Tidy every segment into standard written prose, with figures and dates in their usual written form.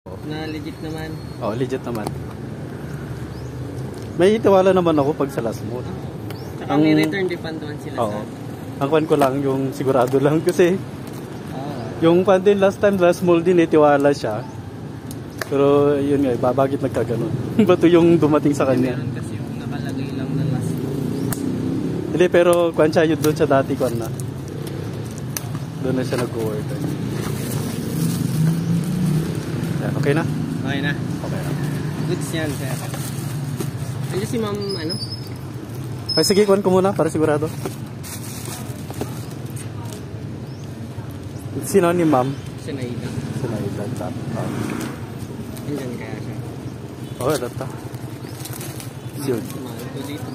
Na legit naman. Oh, legit naman. May itiwala naman ako pag sa last mall. Tsaka may return refund naman sila sa... Ang kwan ko lang, yung sigurado lang kasi yung kwan din last time, last mall din, itiwala siya. Pero yun nga, babagit nagkaganon. Bato yung dumating sa kanya. Meron kasi yung nakalagay lang na last mall. Hindi, pero kwan siya yun doon sa dati kwan na. Doon na siya nag-work. Okay na? Okay na. Okay na. Goods yan, sir. Ano si ma'am, ano? Ay, sige, kwan ko muna para sigurado. Sino ni ma'am? Sinaida. Sinaida. Andyan kaya siya. Oo, data. Yun. Mahal to dito.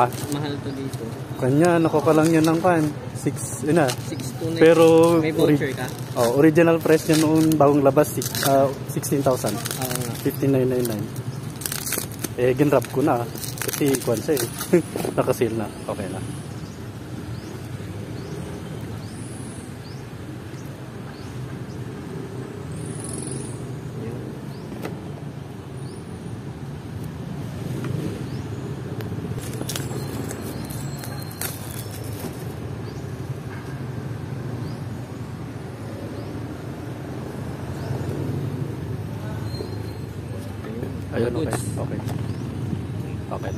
Ha? Mahal to dito. Kanya, nakuha lang yan ng kwan. 6, yun na. 6,290. Pero, may voucher ka? Oh, original price niya noon bagong labas, 16,000. 15,999. Eh, ginrap ko na. Kasi, kwan siya eh. Nakasil na. Okay na. Ayun, okay. Okay. Okay.